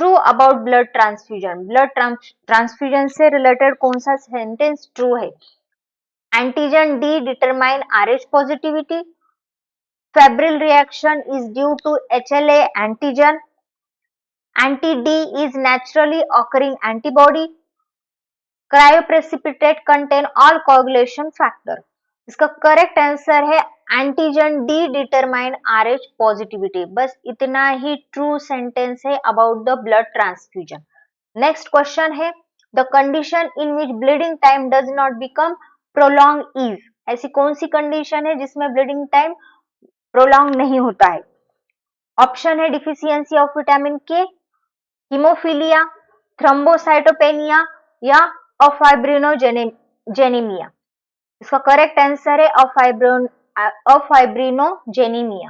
True about blood transfusion, blood transfusion से related कौन सा सेंटेंस ट्रू है? Antigen D determine RH positivity, febrile reaction is due to HLA antigen, anti-D is naturally occurring antibody, cryoprecipitate contain all coagulation factor। इसका correct answer है antigen D determine RH positivity. बस इतना ही true sentence है about the blood transfusion. Next question है the condition in which bleeding time does not become prolong is, ऐसी कौन सी condition है जिसमें ब्लीडिंग टाइम प्रोलॉन्ग नहीं होता है? ऑप्शन है डिफिशियंसी ऑफ विटामिन के, हीमोफीलिया, थ्रोम्बोसाइटोपेनिया या अफाइब्रिनोजेनेमिया। इसका करेक्ट आंसर है अफाइब्रिनोजेनेमिया।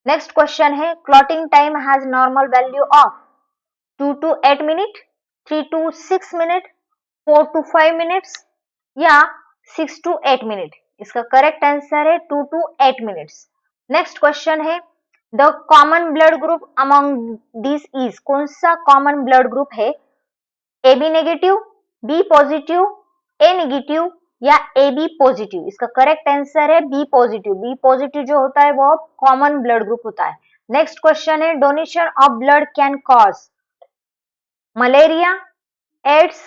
नेक्स्ट क्वेश्चन है clotting time has normal value of 2 to 8 minute, 3 to 6 minute, 4 to 5 minutes या 6 to 8 मिनट। इसका करेक्ट आंसर है 2 to 8 मिनट्स। नेक्स्ट क्वेश्चन है the common blood group among this is, कौन सा common blood group है? AB negative, B positive, A negative या AB positive. इसका correct answer है B पॉजिटिव। B पॉजिटिव जो होता है वो कॉमन ब्लड ग्रुप होता है। नेक्स्ट क्वेश्चन है donation of blood can cause malaria, AIDS,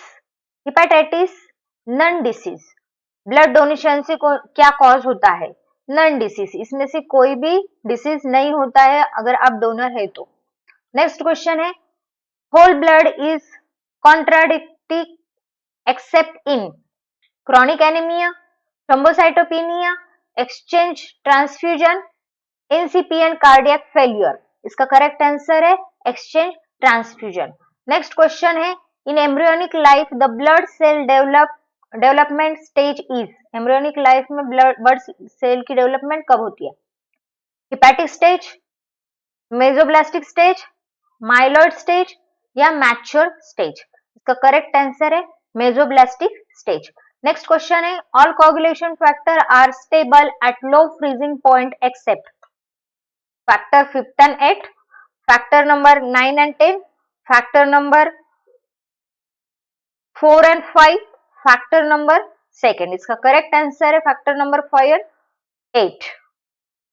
hepatitis, none disease. Blood donation से क्या कॉज होता है? None disease. इसमें से कोई भी डिसीज नहीं होता है अगर आप डोनर है तो। नेक्स्ट क्वेश्चन है whole blood is contradictic except in chronic anaemia, thrombocytopenia, exchange transfusion, incipient cardiac failure. इसका करेक्ट आंसर है एक्सचेंज ट्रांसफ्यूजन। नेक्स्ट क्वेश्चन है in embryonic life the blood cell development stage is, embryonic life में blood cell की development कब होती है? Hepatic stage, mesoblastic stage, myeloid stage या mature stage. इसका करेक्ट आंसर है मेसोब्लास्टिक स्टेज। नेक्स्ट क्वेश्चन है all coagulation factor are stable at low freezing point except factor 5 and 8, factor number 9 and 10, factor number 4 and 5, factor number 2। इसका correct answer है factor number 5 and 8।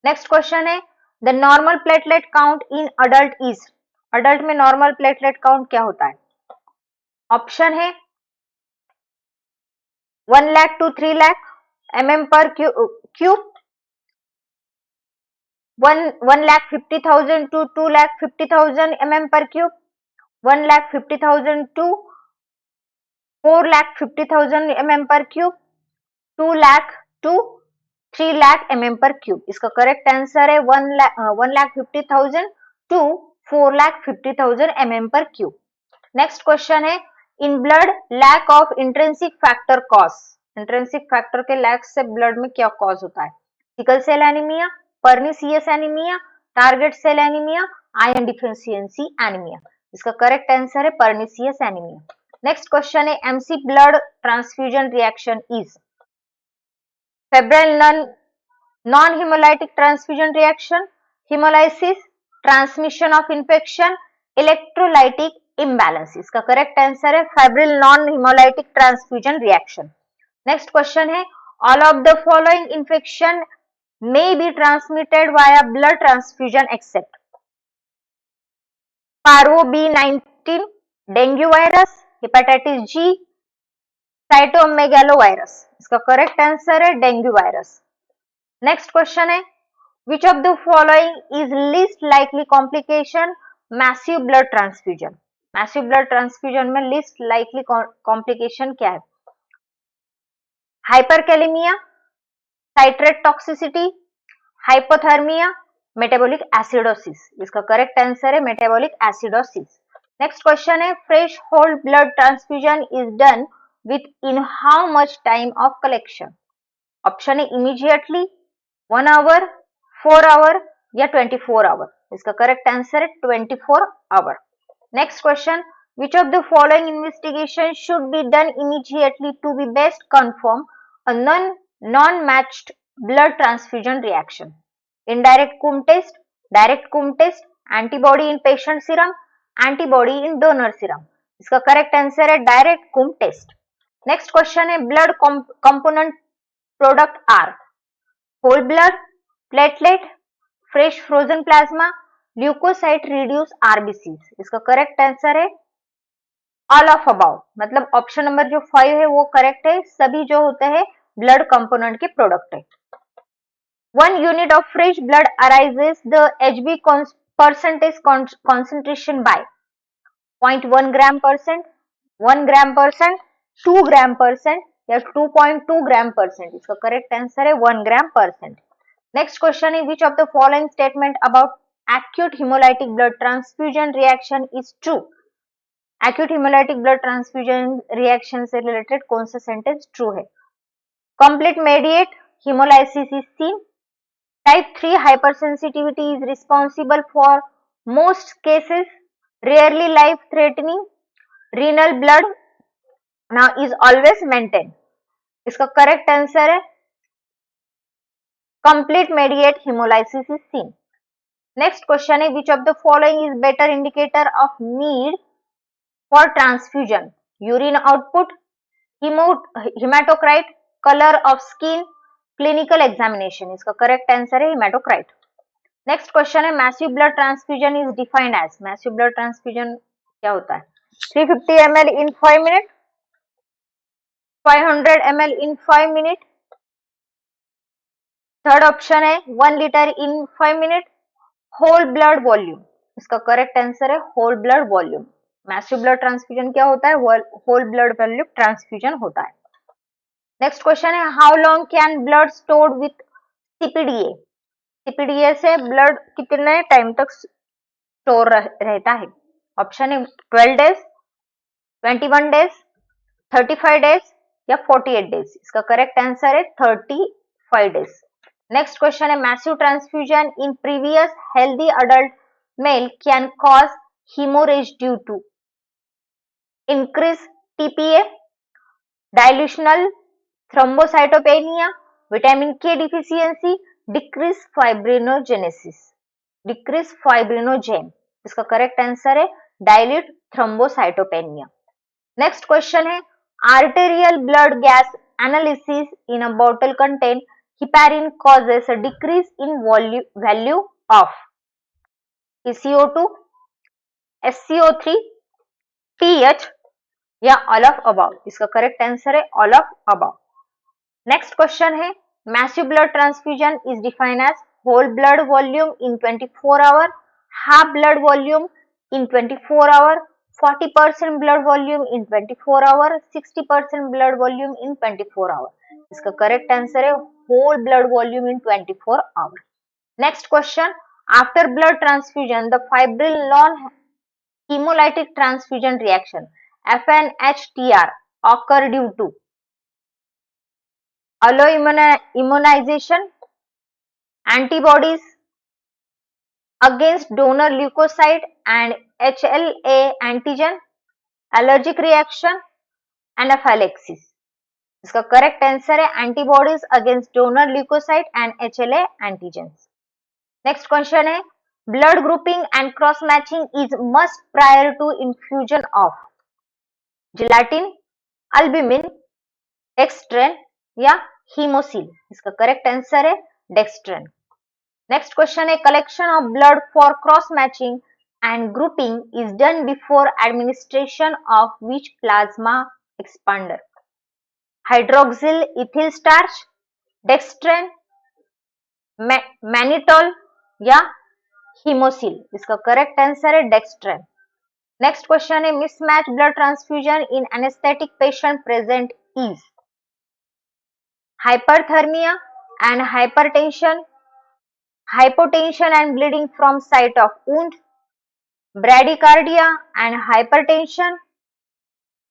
Next question है the normal platelet count in adult is, adult में normal platelet count क्या होता है? Option है 1 lakh to 3 lakh mm per cube, 1,50,000 to 2,50,000 mm per cube, 1,50,000 to 4,50,000 mm per cube, 2 lakh to 3 lakh mm per cube। इसका correct answer है 1,50,000 to 4,50,000 mm per cube। Next question है in blood lack of intrinsic factor cause, intrinsic factor के lack से blood में क्या cause होता है? Sickle cell anaemia, pernicious anaemia, target cell anaemia, iron deficiency anaemia. इसका correct answer है pernicious anaemia. Next question है MC blood transfusion reaction is febrile non haemolytic transfusion reaction, haemolysis, transmission of infection, electrolytic imbalance। इसका correct answer है febrile non haemolytic transfusion reaction. Next question है all of the following infection may be transmitted via blood transfusion except parvo B19, dengue virus, hepatitis G, cytomegalovirus. इसका correct answer है dengue virus. Next question है which of the following is least likely complication massive blood transfusion, massive blood transfusion में least likely complication क्या है? Hyperkalaemia, citrate toxicity, hypothermia, metabolic acidosis. इसका correct answer है metabolic acidosis. Next question है fresh whole blood transfusion is done within how much time of collection? Option है immediately, 1 hour, 4 hour या 24 hour. इसका correct answer है 24 hour. Next question which of the following investigation should be done immediately to be best confirm a non-matched blood transfusion reaction? Indirect Coombs test, direct Coombs test, antibody in patient serum, antibody in donor serum? इसका correct answer है direct Coombs test. Next question है blood component product are whole blood, platelet, fresh frozen plasma, leukocyte reduce RBCs? इसका correct answer है all of above, मतलब option number जो 5 है वो correct है, सभी जो होते हैं ब्लड कंपोनेंट के प्रोडक्ट है। 1 unit of fresh blood arises the Hb percentage concentration by 0.1 gram percent, 1 gram percent, 2 gram percent या 2.2 gram percent? इसका करेक्ट आंसर है 1 gram percent। नेक्स्ट क्वेश्चन है which of the following statement about acute hemolytic blood transfusion reaction is true? Acute hemolytic blood transfusion reaction से related कौन सा sentence true है? Complete mediate hemolysis is seen. Type 3 hypersensitivity is responsible for most cases, rarely life-threatening. Renal blood now is always maintained. इसका correct answer है complete mediate hemolysis is seen. Next question है which of the following is better indicator of need for transfusion? Urine output, hematocrit, color of skin, clinical examination? इसका correct answer है hematocrit. Next question है massive blood transfusion is defined as? Massive blood transfusion क्या होता है? 350 ml in 5 minutes, 500 ml in 5 minutes. Third option है 1 liter in 5 minutes. Whole blood volume? इसका correct answer है whole blood volume. Massive blood transfusion क्या होता है? Whole blood volume transfusion होता है। नेक्स्ट क्वेश्चन है how long can blood stored with CPDA? CPDA से ब्लड कितने टाइम तक स्टोर रहता है? ऑप्शन है 12 days, 21 days, 35 days या 48 days? इसका करेक्ट आंसर है 35 days। नेक्स्ट क्वेश्चन है massive transfusion in previous healthy adult male can cause haemorrhage due to increase TPA, dilutional thrombocytopenia, vitamin K deficiency, decrease fibrinogenesis? Decrease fibrinogen? इसका correct answer है dilute thrombocytopenia. Next question है arterial blood gas analysis in a bottle contain heparin causes a decrease in value of PCO2, SCO3, pH या all of above? इसका correct answer है all of above। Next question है massive blood transfusion is defined as whole blood volume in 24 hour, half blood volume in 24 hour, 40% blood volume in 24 hour, 60% blood volume in 24 hour? इसका correct answer है whole blood volume in 24 hours. Next question, after blood transfusion the fibril non-hemolytic transfusion reaction FNHTR occur due to alloimmunization, antibodies against donor leukocyte and HLA antigen, allergic reaction, anaphylaxis? इसका correct answer है antibodies against donor leukocyte and HLA antigens. Next question है blood grouping and cross matching is must prior to infusion of gelatin, albumin, dextran या Haemaccel? इसका correct answer है dextran. Next question है collection of blood for cross matching and grouping is done before administration of which plasma expander? Hydroxyl ethyl starch, dextran, mannitol या Haemaccel? इसका correct answer है dextran. Next question है mismatch blood transfusion in anaesthetic patient present is hyperthermia and hypertension, hypotension and bleeding from site of wound, bradycardia and hypertension,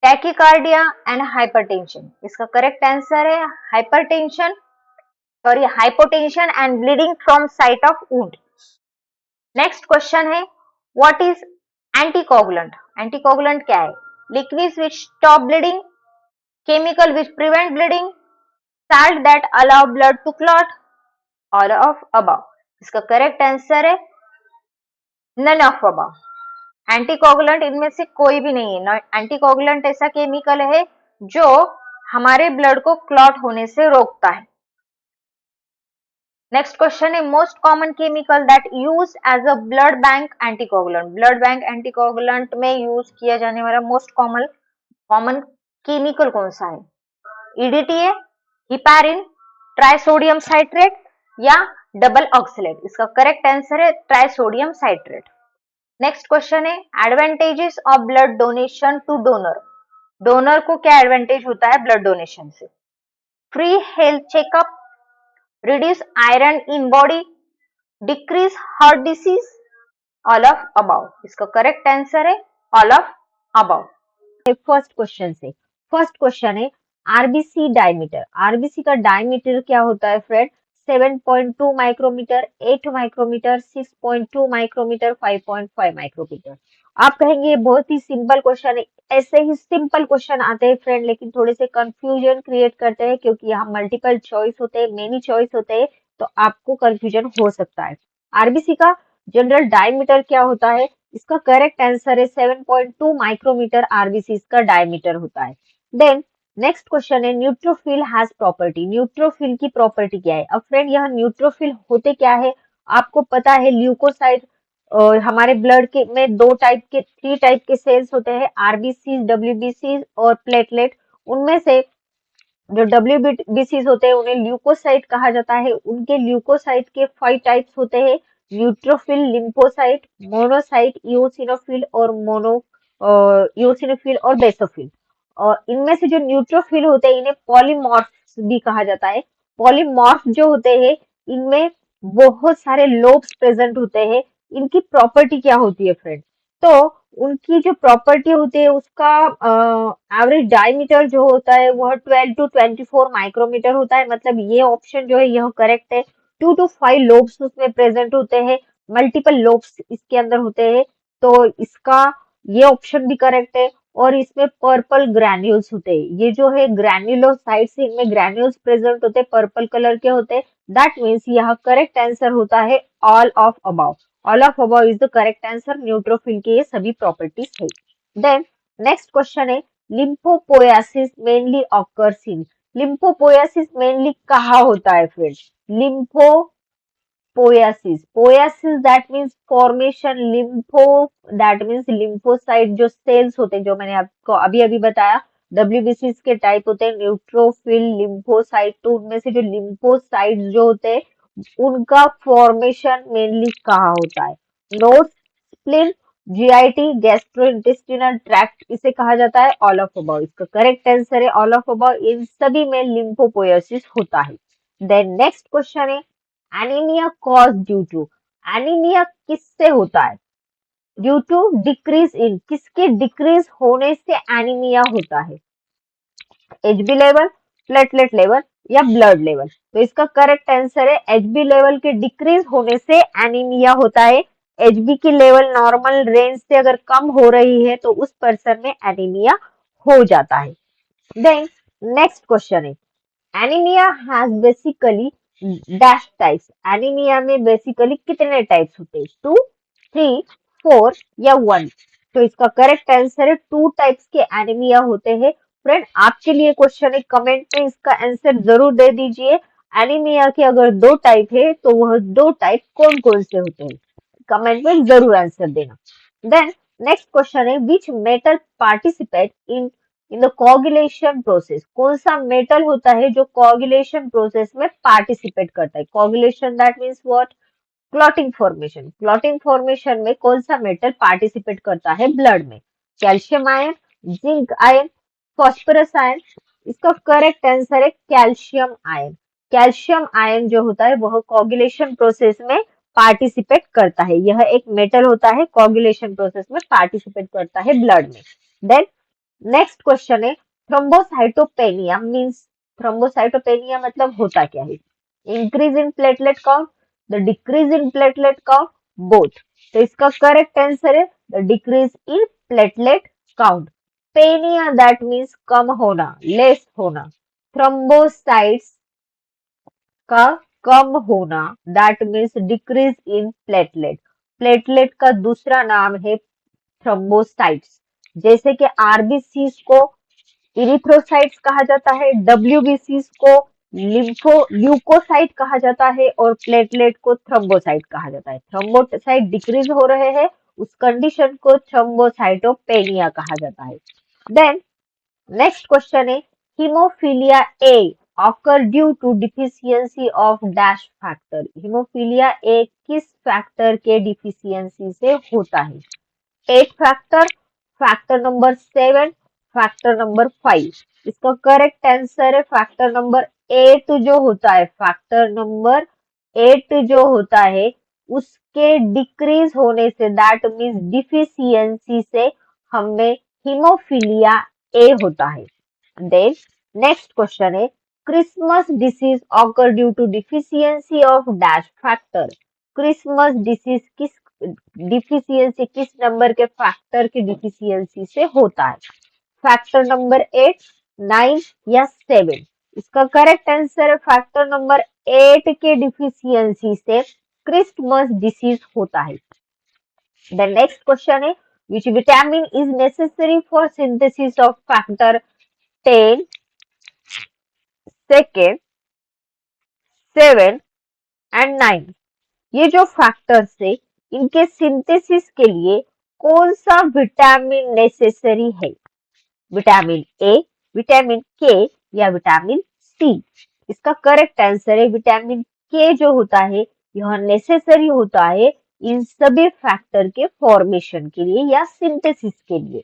tachycardia and hypertension? इसका correct answer है hypotension and bleeding from site of wound. Next question है what is anticoagulant? Anticoagulant क्या है? Liquids which stop bleeding, chemical which prevent bleeding, salt that allow blood to clot, all of above? इसका correct answer है none of above. Anticoagulant इनमें से कोई भी नहीं है। एंटीकोगुलेंट ऐसा केमिकल है जो हमारे ब्लड को क्लॉट होने से रोकता है। नेक्स्ट क्वेश्चन है most common chemical that use as a blood bank anticoagulant. Blood bank anticoagulant में यूज किया जाने वाला मोस्ट कॉमन केमिकल कौन सा है? ईडीटीए, हिपैरिन, ट्राइसोडियम साइट्रेट या डबल ऑक्सलेट? इसका करेक्ट आंसर है ट्राइसोडियम साइट्रेट। नेक्स्ट क्वेश्चन है advantages of blood donation to donor. Donor को क्या एडवांटेज होता है ब्लड डोनेशन से? Free health checkup, reduce iron in body, decrease heart disease, all of above? इसका correct answer है all of above. First question से, first question है RBC diameter. RBC का डायमीटर क्या होता है friend? 7.2 micrometer, 8 micrometer, 6.2 micrometer, 5.5 micrometer. आप कहेंगे ये बहुत ही सिंपल क्वेश्चन है। ऐसे ही सिंपल क्वेश्चन आते हैं फ्रेंड, लेकिन थोड़े से कंफ्यूजन क्रिएट करते हैं क्योंकि यहाँ मल्टीपल चॉइस होते हैं, मेनी चॉइस होते हैं, तो आपको कंफ्यूजन हो सकता है। आरबीसी का जनरल डायमीटर क्या होता है? इसका करेक्ट आंसर है 7.2 माइक्रोमीटर आरबीसी इसका डायमीटर होता है। देन नेक्स्ट क्वेश्चन है न्यूट्रोफिल हैज प्रॉपर्टी। न्यूट्रोफिल की प्रॉपर्टी क्या है? अब फ्रेंड यहाँ न्यूट्रोफिल होते क्या है? आपको पता है ल्यूकोसाइट हमारे ब्लड के में थ्री टाइप के सेल्स होते हैं, आरबीसी, डब्ल्यूबीसी और प्लेटलेट। उनमें से जो डब्ल्यूबीसीज होते हैं उन्हें ल्यूकोसाइट कहा जाता है। उनके ल्यूकोसाइट के 5 टाइप्स होते हैं, न्यूट्रोफिल, लिम्फोसाइट, मोनोसाइट, इओसिनोफिल और इओसिनोफिल और बेसोफिल। और इनमें से जो न्यूट्रोफिल होते हैं इन्हें पॉलीमॉर्फ्स भी कहा जाता है। पॉलीमॉर्फ जो होते हैं इनमें बहुत सारे लोब्स प्रेजेंट होते हैं। इनकी प्रॉपर्टी क्या होती है फ्रेंड? तो उनकी जो प्रॉपर्टी होती है उसका एवरेज डायमीटर जो होता है वह 12 टू 24 माइक्रोमीटर होता है। मतलब ये ऑप्शन जो है यह करेक्ट है। 2 to 5 लोब्स उसमें प्रेजेंट होते हैं, मल्टीपल लोब्स इसके अंदर होते हैं, तो इसका ये ऑप्शन भी करेक्ट है। और इसमें पर्पल ग्रैन्यूल्स होते हैं। ये जो है ग्रैन्युलोसाइट्स, इनमें ग्रैन्यूल्स प्रेजेंट होते हैं, पर्पल कलर के होते हैं। दैट मीन्स यहाँ करेक्ट आंसर होता है all of above. All of above is the correct answer. Neutrophil के ये सभी प्रॉपर्टीज है। देन नेक्स्ट क्वेश्चन है lymphopoiesis mainly occurs in. Lymphopoiesis mainly कहाँ होता है friend? Lymphopoiesis, poiesis that means formation, lympho that means lymphocyte जो cells होते हैं, जो मैंने आपको अभी अभी बताया डब्ल्यूबीसी के टाइप होते हैं, न्यूट्रोफिल, लिम्फोसाइट। तो उनमें से जो लिम्फोसाइट जो होते हैं उनका फॉर्मेशन मेनली कहाँ होता है? Node, spleen, GIT, gastrointestinal tract, इसे कहा जाता है ऑल ऑफ अबाव। इसका करेक्ट आंसर है ऑल ऑफ अबाव। इन सभी में लिम्फोपोयसिस होता है। देन नेक्स्ट क्वेश्चन है anaemia cause due to. Anaemia किससे होता है? ड्यू टू डिक्रीज इन, किसके डिक्रीज होने से एनीमिया होता है? एचबी लेवल, प्लेटलेट लेवल या ब्लड लेवल? तो इसका करेक्ट आंसर है एचबी लेवल के डिक्रीज होने से एनीमिया होता है। एचबी की लेवल नॉर्मल रेंज से अगर कम हो रही है तो उस पर्सन में एनीमिया हो जाता है। देन नेक्स्ट क्वेश्चन है anaemia has basically dash types. Anaemia में बेसिकली कितने टाइप्स होते हैं? 2, 3, 4 या 1? तो इसका करेक्ट आंसर है 2 टाइप्स के एनीमिया होते हैं। फ्रेंड आपके लिए क्वेश्चन है, कमेंट में इसका आंसर जरूर दे दीजिए। एनीमिया के अगर 2 टाइप है तो वह 2 टाइप कौन कौन से होते हैं? कमेंट में जरूर आंसर देना। देन नेक्स्ट क्वेश्चन है which metal participate in the coagulation process. कौन सा मेटल होता है जो कोगुलेशन प्रोसेस में पार्टिसिपेट करता है? Coagulation that means what? Clotting formation. Clotting formation में कौन सा मेटल पार्टिसिपेट करता है ब्लड में? Calcium ion, zinc ion, phosphorus ion? इसका करेक्ट आंसर है कैल्शियम आयन। कैल्शियम आयन जो होता है वह कोगुलेशन प्रोसेस में पार्टिसिपेट करता है। यह एक मेटल होता है, कोगुलेशन प्रोसेस में पार्टिसिपेट करता है ब्लड में। देन नेक्स्ट क्वेश्चन है थ्रोम्बोसाइटोपेनिया मींस। थ्रोम्बोसाइटोपेनिया मतलब होता क्या है? Increase in platelet count, the decrease in platelet count, both? तो इसका करेक्ट आंसर है the decrease in platelet count. Penia that means कम होना, लेस होना। थ्रोम्बोसाइट्स का कम होना that means decrease in platelet. Platelet का दूसरा नाम है थ्रोम्बोसाइट्स, जैसे कि आरबीसीज को इरिथ्रोसाइट्स कहा जाता है, डब्ल्यूबीसीज को ल्यूकोसाइट कहा जाता है और प्लेटलेट को थ्रोम्बोसाइट कहा जाता है। थ्रोम्बोसाइट डिक्रीज हो रहे हैं, उस कंडीशन को थ्रोम्बोसाइटोपेनिया कहा जाता है। देन नेक्स्ट क्वेश्चन है haemophilia A occur due to deficiency of dash factor. Haemophilia A किस फैक्टर के डिफिशियंसी से होता है? 8 factor, factor number 7, factor number 5। इसका करेक्ट आंसर है फैक्टर नंबर 8 जो होता है, फैक्टर नंबर 8 जो होता है उसके डिक्रीज होने से, दैट मीन्स डिफिशियंसी से हमें हीमोफीलिया ए होता है। देन नेक्स्ट क्वेश्चन है Christmas disease occur due to deficiency of dash factor. Christmas disease किस नंबर के फैक्टर की डिफिशियंसी से होता है? फैक्टर नंबर 8, 9 या 7? इसका करेक्ट आंसर है फैक्टर नंबर 8 के डिफिशियंसी से क्रिसमस डिसीज होता है। द नेक्स्ट क्वेश्चन है which vitamin is necessary for synthesis of factor 10, second, 7 and 9? ये जो फैक्टर्स है इनके सिंथेसिस के लिए कौन सा विटामिन नेसेसरी है? विटामिन ए, विटामिन के या विटामिन सी? इसका करेक्ट आंसर है विटामिन के जो होता है यह नेसेसरी होता है इन सभी फैक्टर के फॉर्मेशन के लिए या सिंथेसिस के लिए।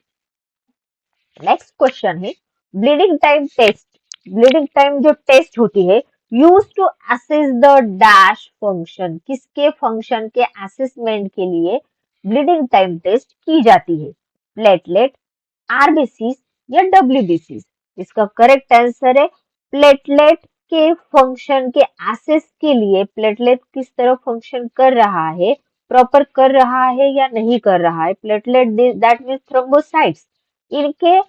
नेक्स्ट क्वेश्चन है bleeding time test. Bleeding time जो टेस्ट होती है use to assess the dash function, किसके फंक्शन के असेसमेंट के लिए ब्लीडिंग टाइम टेस्ट की जाती है? प्लेटलेट, आरबीसी या डब्ल्यूबीसी? इसका करेक्ट आंसर है प्लेटलेट के फंक्शन के एसेस के लिए, प्लेटलेट किस तरह फंक्शन कर रहा है, प्रॉपर कर रहा है या नहीं कर रहा है, प्लेटलेट दैट मीन्स थ्रोम्बोसाइट्स, इनके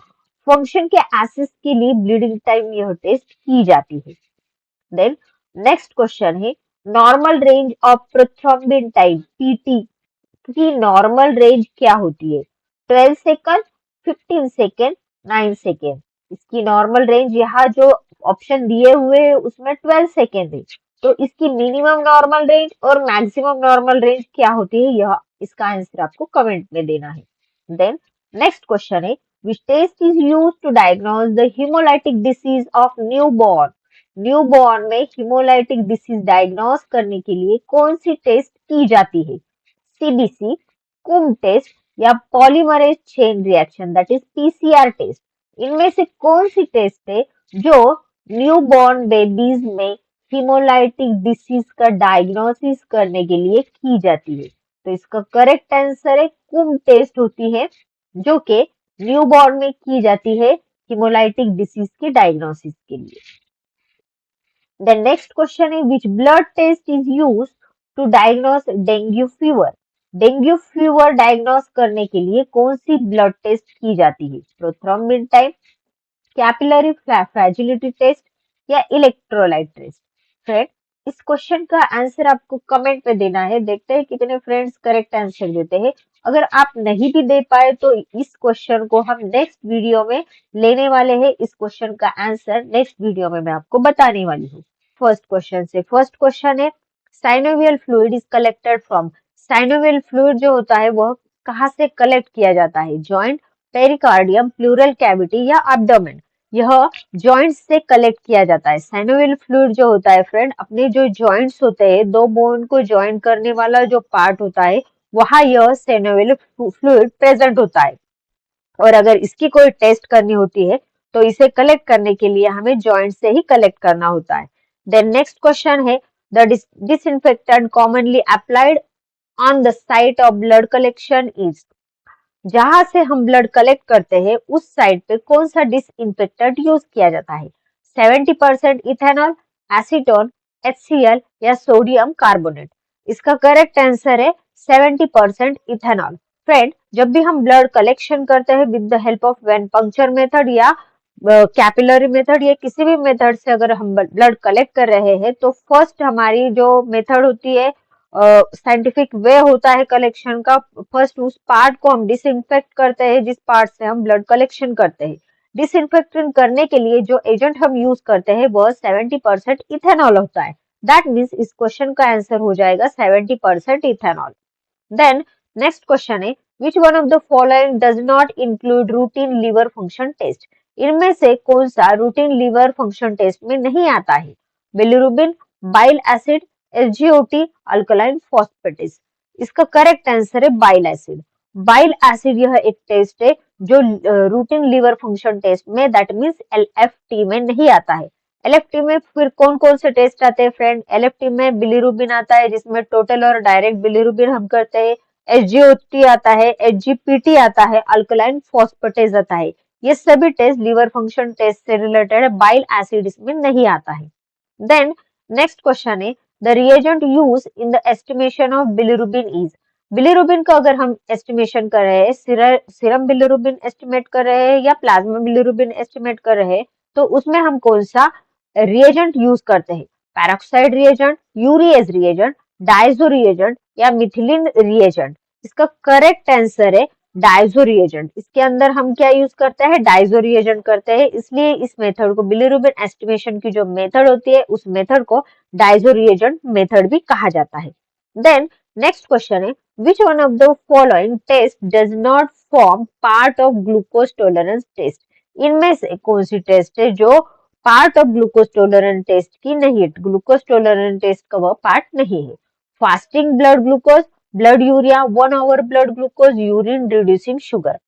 फंक्शन के एसेस के लिए ब्लीडिंग टाइम यह टेस्ट की जाती है। देन नेक्स्ट क्वेश्चन है normal range of prothrombin time PT की नॉर्मल रेंज क्या होती है? 12 सेकंड, 15 सेकंड, 9 सेकंड? इसकी नॉर्मल रेंज यहाँ जो ऑप्शन दिए हुए हैं उसमें 12 सेकंड है, तो इसकी मिनिमम नॉर्मल रेंज और मैक्सिमम नॉर्मल रेंज क्या होती है, यह इसका आंसर आपको कमेंट में देना है। देन नेक्स्ट क्वेश्चन है which test is used to diagnose the hemolytic disease of newborn? Newborn में hemolytic disease डायग्नोज करने के लिए कौन सी टेस्ट की जाती है? सीबीसी, कुम टेस्ट या polymerase chain reaction that is PCR test? इनमें से कौन सी टेस्ट है जो न्यूबॉर्न बेबीज में हीमोलाइटिक डिसीज का डायग्नोसिस करने के लिए की जाती है? तो इसका करेक्ट आंसर है कुम टेस्ट होती है जो कि न्यूबॉर्न में की जाती है हीमोलाइटिक डिसीज के डायग्नोसिस के लिए। The next question is which blood test is used to diagnose dengue fever? Dengue fever diagnose करने के लिए कौन सी ब्लड टेस्ट की जाती है? प्रोथ्रोम्बिन टाइप, कैपिलरी फ्रैजिलिटी टेस्ट या इलेक्ट्रोलाइट टेस्ट? फ्रेंड इस क्वेश्चन का आंसर आपको कमेंट में देना है, देखते हैं कितने फ्रेंड्स करेक्ट आंसर देते हैं। अगर आप नहीं भी दे पाए तो इस क्वेश्चन को हम नेक्स्ट वीडियो में लेने वाले हैं, इस क्वेश्चन का आंसर नेक्स्ट वीडियो में मैं आपको बताने वाली हूँ। फर्स्ट क्वेश्चन से फर्स्ट क्वेश्चन है synovial fluid is collected from. Synovial fluid जो होता है वह कहाँ से कलेक्ट किया जाता है? जॉइंट, पेरिकार्डियम, प्लूरल कैविटी या एब्डोमेन? यह जॉइंट से कलेक्ट किया जाता है। साइनोवियल फ्लूइड जो होता है फ्रेंड अपने जो जॉइंट्स होते हैं, दो बोन को ज्वाइन करने वाला जो पार्ट होता है वहां यह साइनोवियल फ्लूइड प्रेजेंट होता है, और अगर इसकी कोई टेस्ट करनी होती है तो इसे कलेक्ट करने के लिए हमें जॉइंट से ही कलेक्ट करना होता है। देन नेक्स्ट क्वेश्चन है the disinfectant commonly applied on the site of blood collection is. जहां से हम ब्लड कलेक्ट करते हैं उस साइट पे कौन सा डिसइंफेक्टेंट यूज किया जाता है? 70% इथेनॉल, एसीटोन, HCl या सोडियम कार्बोनेट? इसका करेक्ट आंसर है 70% इथेनॉल। फ्रेंड जब भी हम ब्लड कलेक्शन करते हैं with the help of when puncture method या कैपिलरी मेथड या किसी भी मेथड से अगर हम ब्लड कलेक्ट कर रहे हैं तो फर्स्ट हमारी जो मेथड होती है साइंटिफिक वे होता है कलेक्शन का। फर्स्ट उस पार्ट को हम डिसइंफेक्ट करते हैं जिस पार्ट से हम ब्लड कलेक्शन करते हैं। डिसइंफेक्शन करने के लिए जो एजेंट हम यूज करते हैं वह 70% इथेनॉल होता है। दैट मीन्स इस क्वेश्चन का आंसर हो जाएगा 70% इथेनॉल। देन नेक्स्ट क्वेश्चन है which one of the following does not include routine liver function test. इनमें से कौन सा रूटीन लीवर फंक्शन टेस्ट में नहीं आता है? Bilirubin, bile acid, SGOT, alkaline phosphatase. इसका करेक्ट आंसर है बाइल एसिड। बाइल एसिड यह एक टेस्ट है जो रूटीन लीवर फंक्शन टेस्ट में दैट मीन्स एलएफटी में नहीं आता है। एलएफटी में फिर कौन कौन से टेस्ट आते हैं फ्रेंड? एलएफटी में बिलिरुबिन आता है जिसमें टोटल और डायरेक्ट बिलिरुबिन हम करते हैं। एसजीओटी आता है, एचजीपीटी आता है, अल्कलाइन फॉस्फेटेस आता है। ये सभी टेस्ट लीवर फंक्शन टेस्ट से रिलेटेड है, बाइल एसिड इसमें नहीं आता है। देन नेक्स्ट क्वेश्चन है the reagent use in the estimation of bilirubin is. Bilirubin का अगर हम एस्टिमेशन कर रहे हैं, सीरम बिलिरुबिन एस्टिमेट कर रहे हैं या प्लाज्मा बिलिरुबिन एस्टिमेट कर रहे हैं, तो उसमें हम कौन सा रिएजेंट यूज करते हैं? Peroxide reagent, urease reagent, diazo reagent या मिथिलिन रिएजेंट। इसका करेक्ट आंसर है डायजो रिएजेंट। इसके अंदर हम क्या यूज करते हैं? डायजो रिएजेंट करते हैं, इसलिए इस मेथड को बिलिरुबिन एस्टिमेशन की जो मेथड होती है उस मेथड को डायजो रिएजेंट मेथड भी कहा जाता है। देन नेक्स्ट क्वेश्चन है which one of the following test does not form part of glucose tolerance test. इनमें से कौन सी टेस्ट है जो part of glucose tolerance test की नहीं है? ग्लूकोज टॉलरेंस टेस्ट का वह पार्ट नहीं है। Fasting blood glucose, blood urea, 1 hour blood glucose, urine reducing sugar.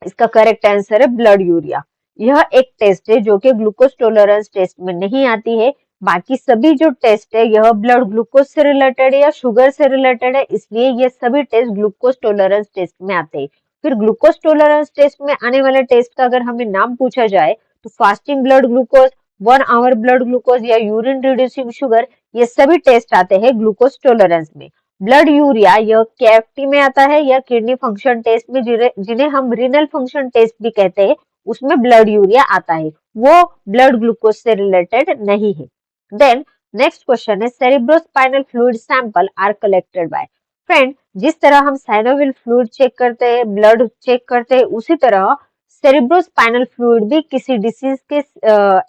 इसका करेक्ट आंसर है ब्लड यूरिया। यह एक टेस्ट है जो कि ग्लूकोज टॉलरेंस टेस्ट में नहीं आती है। बाकी सभी जो टेस्ट है यह ब्लड ग्लूकोज से रिलेटेड है या शुगर से रिलेटेड है, इसलिए ये सभी टेस्ट ग्लूकोज टॉलरेंस टेस्ट में आते हैं। फिर ग्लूकोज टॉलरेंस टेस्ट में आने वाले टेस्ट का अगर हमें नाम पूछा जाए तो fasting blood glucose, 1 hour blood glucose या यूरिन रिड्यूसिंग शुगर, ये सभी टेस्ट आते हैं ग्लूकोज टॉलरेंस में। ब्लड यूरिया यह केएफटी में आता है या किडनी फंक्शन टेस्ट में, जिन्हें हम रीनल फंक्शन टेस्ट भी कहते हैं, उसमें ब्लड यूरिया आता है, वो ब्लड ग्लूकोज से रिलेटेड नहीं है। देन नेक्स्ट क्वेश्चन है cerebrospinal fluid sample are collected by. Friend, जिस तरह हम साइनोविल फ्लूइड चेक करते हैं, ब्लड चेक करते हैं, उसी तरह सेरिब्रोस्पाइनल फ्लूइड भी किसी डिसीज के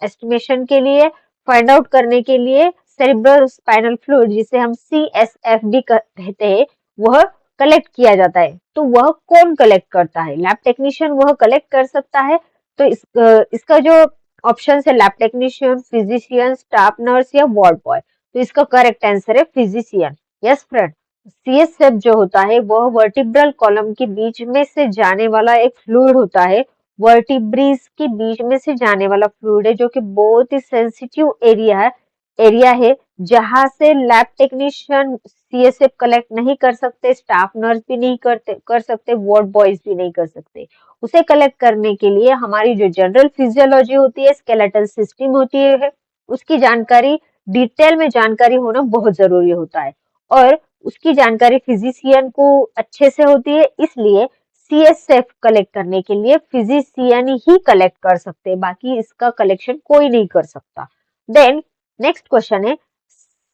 एस्टिमेशन के लिए, फाइंड आउट करने के लिए सेरिब्रोस्पाइनल फ्लूइड जिसे हम सीएसएफ भी कहते हैं, वह कलेक्ट किया जाता है। तो वह कौन कलेक्ट करता है? लैब टेक्नीशियन वह कलेक्ट कर सकता है। तो इसका जो ऑप्शन है lab technician, physician, staff nurse या वार्ड बॉय, तो इसका करेक्ट आंसर है फिजिशियन। यस फ्रेंड, सीएसएफ जो होता है वह वर्टिब्रल कॉलम के बीच में से जाने वाला एक फ्लूइड होता है। वर्टिब्रीज के बीच में से जाने वाला फ्लूइड है जो कि बहुत ही सेंसिटिव एरिया है जहां से लैब टेक्नीशियन सीएसएफ कलेक्ट नहीं कर सकते, स्टाफ नर्स भी नहीं कर सकते, वार्ड बॉयज भी नहीं कर सकते। उसे कलेक्ट करने के लिए हमारी जो जनरल फिजियोलॉजी होती है, स्केलेटल सिस्टम होती है, उसकी जानकारी, डिटेल में जानकारी होना बहुत जरूरी होता है और उसकी जानकारी फिजिशियन को अच्छे से होती है, इसलिए सीएसएफ कलेक्ट करने के लिए फिजिशियन ही कलेक्ट कर सकते हैं, बाकी इसका कलेक्शन कोई नहीं कर सकता। देन नेक्स्ट क्वेश्चन है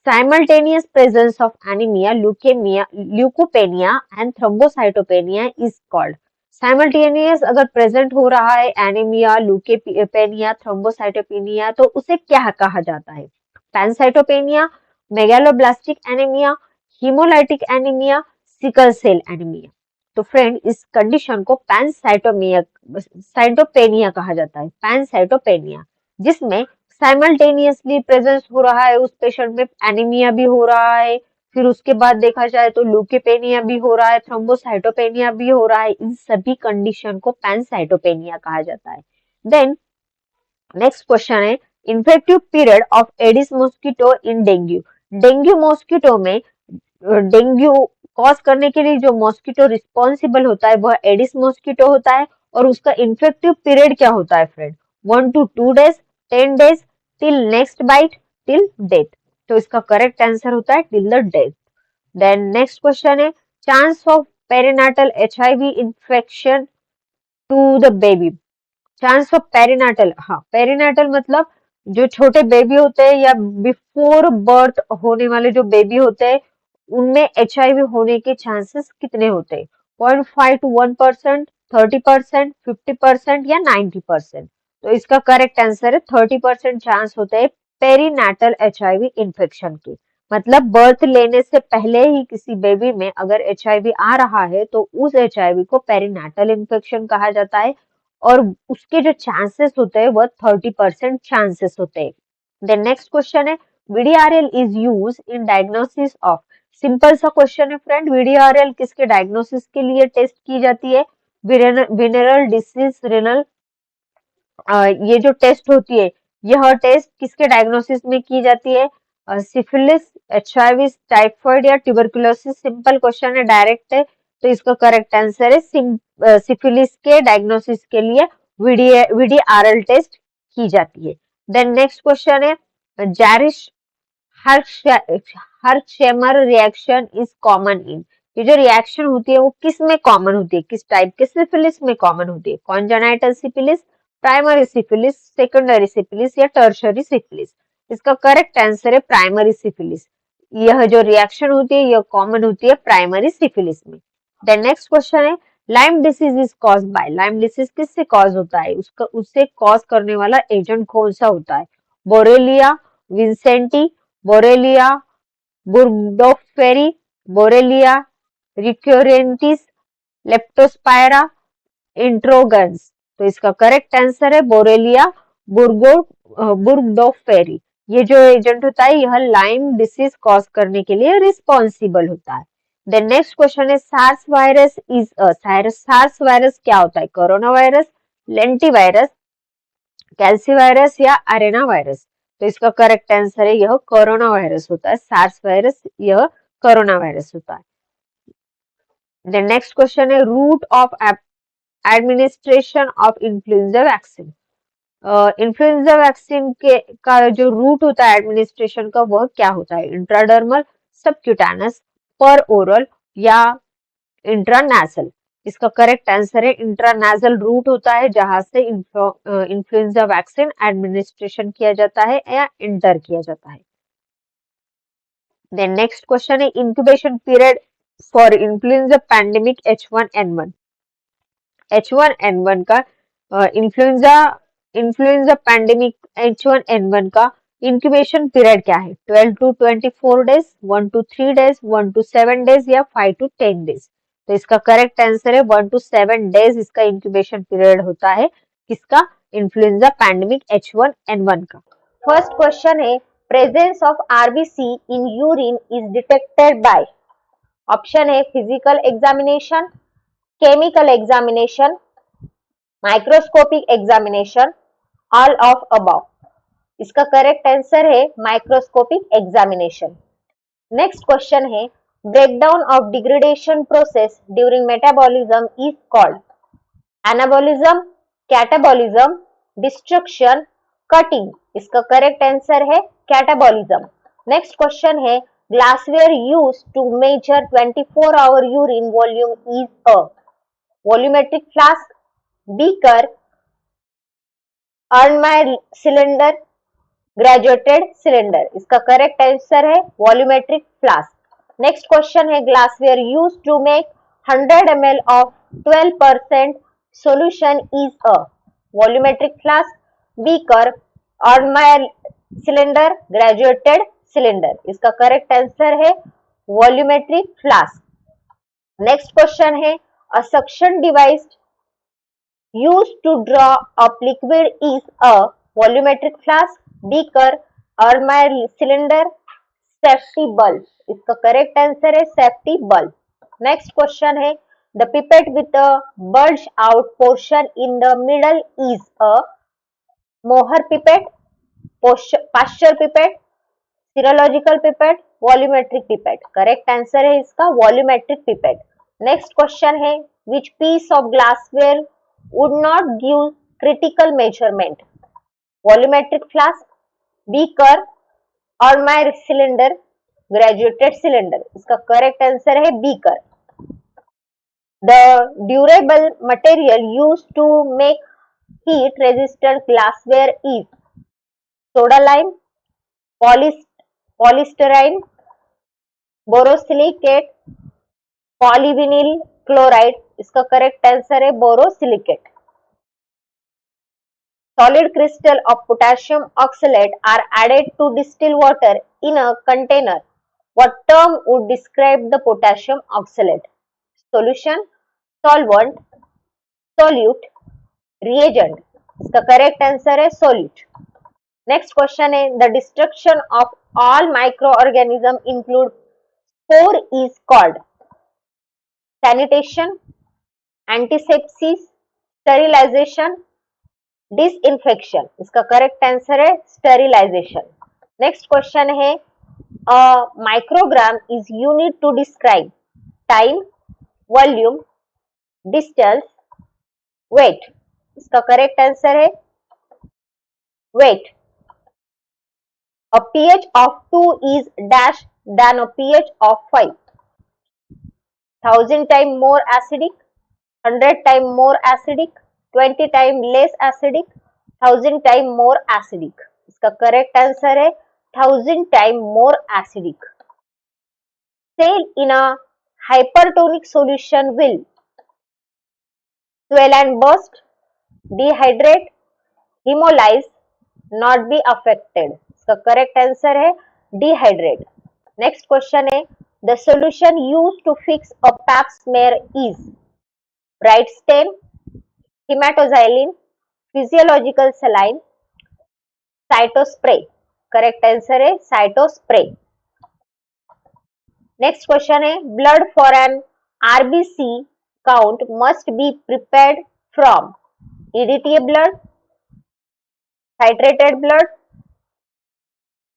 simultaneous presence of anemia, leukemia, leukopenia and thrombocytopenia is called। Simultaneous अगर प्रेजेंट हो रहा है एनीमिया, ल्यूकेपेनिया, थ्रोम्बोसाइटोपेनिया, तो उसे क्या कहा जाता है? Pancytopenia, megaloblastic anaemia, haemolytic anaemia, sickle cell anaemia. तो फ्रेंड, इस कंडीशन को साइटोपेनिया कहा जाता है, पैनसाइटोपेनिया, जिसमें साइमल्टेनियसली प्रेजेंस हो रहा है उस पेशेंट में, एनीमिया भी हो रहा है, फिर उसके बाद देखा जाए तो ल्यूकेपेनिया भी हो रहा है, थ्रोम्बोसाइटोपेनिया भी हो रहा है। इन सभी कंडीशन को पैनसाइटोपेनिया कहा जाता है। देन नेक्स्ट क्वेश्चन है infective period of Aedes mosquito in dengue. Dengue mosquito में डेंगू कॉज करने के लिए जो मॉस्किटो रिस्पॉन्सिबल होता है वह एडिस मॉस्किटो होता है और उसका इन्फेक्टिव पीरियड क्या होता है friend? 1 to 2 days, 10 days, till next bite, till death। तो इसका करेक्ट आंसर होता है till the death। Then next question है chance of perinatal HIV infection to the baby. Chance of perinatal, हाँ, पेरिनाटल मतलब जो छोटे बेबी होते हैं या बिफोर बर्थ होने वाले जो बेबी होते हैं उनमें HIV होने के चांसेस कितने होते हैं? 0.5 to 1%, 30%, 50% या 90%? तो इसका करेक्ट आंसर है 30% चांस होते हैं पेरीनेटल HIV इन्फेक्शन के। मतलब बर्थ लेने से पहले ही किसी बेबी में अगर HIV आ रहा है तो उस HIV को पेरीनेटल इन्फेक्शन कहा जाता है और उसके जो चांसेस होते हैं वह 30% चांसेस होते हैं। देन नेक्स्ट क्वेश्चन है VDRL is use in diagnosis of. Simple सा क्वेश्चन है फ्रेंड, VDRL किसके डायग्नोसिस के लिए टेस्ट की जाती है? Venereal disease renal. ये जो टेस्ट होती है यह टेस्ट किसके डायग्नोसिस में की जाती है? सिफिलिस, HIV, टाइफाइड या ट्यूबरकुलोसिस? सिंपल क्वेश्चन है, डायरेक्ट है, तो इसका करेक्ट आंसर है सिफिलिस के डायग्नोसिस के लिए VDRL टेस्ट की जाती है। देन नेक्स्ट क्वेश्चन है जैरिश हर्शेमर रिएक्शन इज कॉमन इन। ये जो रिएक्शन होती है वो किस में कॉमन होती है? किस टाइप के सिफिलिस में कॉमन होती है? Congenital syphilis, primary syphilis, secondary syphilis या टर्शरी सिफिलिस? इसका करेक्ट आंसर है प्राइमरी सिफिलिस। यह जो रिएक्शन होती है यह कॉमन होती है प्राइमरी सिफिलिस में। देन नेक्स्ट क्वेश्चन है lime disease is cause by. Lime disease किससे कॉज होता है? उससे कॉज करने वाला एजेंट कौन सा होता है? Borrelia vincentii, Borrelia burgdorferi, Borrelia recurrentis, Leptospira, interrogans? तो इसका करेक्ट आंसर है बोरेलिया बुर्गडॉर्फेरी। ये जो एजेंट होता है यह लाइम डिसीज कॉज करने के लिए रिस्पॉन्सिबल होता है। देन नेक्स्ट क्वेश्चन है SARS virus is SARS virus क्या होता है? Corona virus, lentivirus, calicivirus या अरेना वायरस? तो इसका करेक्ट आंसर है यह कोरोना वायरस होता है। सार्स वायरस यह कोरोना वायरस होता है। देन नेक्स्ट क्वेश्चन है route of administration of influenza vaccine. Influenza vaccine के का जो रूट होता है एडमिनिस्ट्रेशन का वह क्या होता है? इंट्राडर्मल, सबक्यूटानस, पर ओरल या इंट्रानेसल? इसका करेक्ट आंसर है इंट्रानेसल रूट होता है जहां से इन्फ्लुएंजा वैक्सीन एडमिनिस्ट्रेशन किया जाता है या इंटर किया जाता है। देन नेक्स्ट क्वेश्चन है incubation period for influenza pandemic H1N1। H1N1 का इन्फ्लुएंजा इन्फ्लुएंजा पैंडेमिक H1N1 का इंक्यूबेशन पीरियड क्या है? 12 to 24 days, 1 to 3 days, 1 to 7 days या 5 to 10 डेज? तो इसका करेक्ट आंसर है 1 to 7 डेज इसका इंक्यूबेशन पीरियड होता है किसका? इन्फ्लुएंजा पैंडेमिक H1N1 का। फर्स्ट क्वेश्चन है presence of RBC in urine is detected by. Option है physical examination, chemical examination, microscopic examination, all of above. इसका करेक्ट आंसर है माइक्रोस्कोपिक एग्जामिनेशन। नेक्स्ट क्वेश्चन है breakdown of degradation process during metabolism is called. Anabolism, catabolism, destruction, cutting? इसका correct answer है catabolism. Next question है glassware used to major 24 hour urine volume is a. Volumetric flask, beaker, Erlenmeyer cylinder, graduated cylinder? इसका correct answer है volumetric flask. Next question है glassware used to make 100 ml of 12% solution is a। Volumetric flask, beaker, Erlenmeyer cylinder, graduated cylinder? इसका correct answer है volumetric flask. Next question है a suction device used to draw up liquid is a। volumetric flask, beaker, Erlenmeyer cylinder, safety bulb? इसका correct answer है safety bulb. Next question है the pipette with a bulge out portion in the middle is a। Mohr pipette, Pasteur pipette, serological pipette, volumetric pipette? Correct answer है इसका volumetric pipette. Next question है which piece of glassware would not give critical measurement। volumetric flask, beaker, Erlenmeyer cylinder, graduated cylinder? इसका correct answer है beaker। The durable material used to make heat resistant glassware is soda lime, polystyrene, borosilicate, polyvinyl chloride, इसका correct answer है borosilicate. Solid crystal of potassium oxalate are added to distilled water in a container. What term would describe the potassium oxalate? Solution, solvent, solute, reagent. इसका correct answer है solute. Next question है the destruction of all microorganisms include spore is called sanitation, antisepsis, sterilization, disinfection. इसका correct answer है sterilisation. Next question है microgram is unit to describe time, volume, distance, weight. इसका correct answer है weight. A pH of 2 is dash than a pH of 5. 1000 times more acidic, 100 times more acidic, 20 times less acidic, 1000 times more acidic. इसका correct answer है 1000 times more acidic. Cell in a hypertonic solution will swell and burst, dehydrate, hemolyze, not be affected. इसका correct answer है dehydrate. Next question है the solution used to fix a pap smear is bright stain, hematoxylin, physiological saline, cytospray. Correct answer है cytospray. Next question है blood for an RBC count must be prepared from EDTA blood, titrated blood,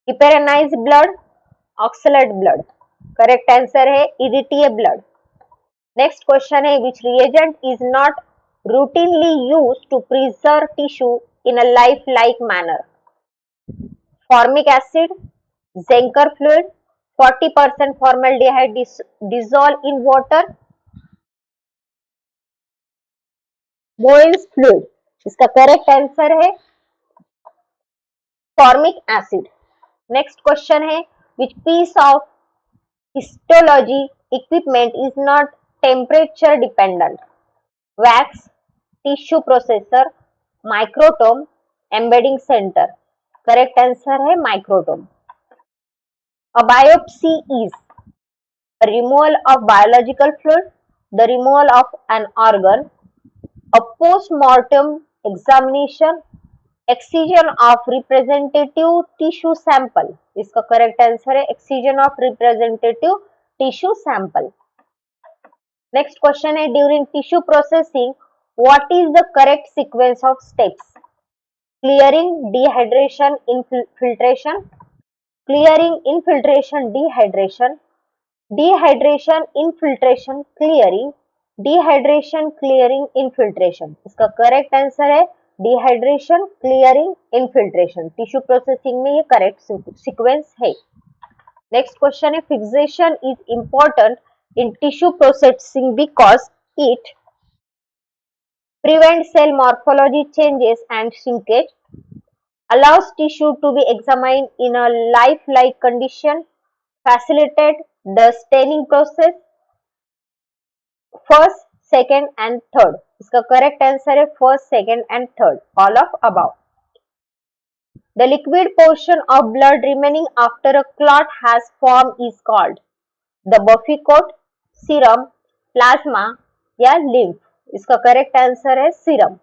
heparinized blood, oxalate blood. Correct answer है EDTA blood. Next question है which reagent is not routinely used to preserve tissue in a lifelike manner? Formic acid, Zenker fluid, 40% formaldehyde dissolved in water, Boyle's fluid. इसका correct answer है formic acid. Next question है which piece of histology equipment is not temperature dependent? Wax, tissue processor, microtome, embedding center. Correct answer है microtome. A biopsy is a removal of biological fluid, the removal of an organ, a post-mortem examination, excision of representative tissue sample. इसका correct answer है excision of representative tissue sample. Next question है during tissue processing, what is the correct sequence of steps? Clearing, dehydration, infiltration, clearing, infiltration, dehydration, dehydration, infiltration, clearing, dehydration, clearing, infiltration. इसका correct answer है dehydration, clearing, infiltration. Tissue processing में ये correct sequence है. Next question है fixation is important in tissue processing because it prevents cell morphology changes and shrinkage, allows tissue to be examined in a lifelike condition, facilitate the staining process. First, second and third. इसका correct answer है first, second and third, all of above. The liquid portion of blood remaining after a clot has formed is called the Buffy coat, serum, plasma या lymph. इसका correct answer है serum.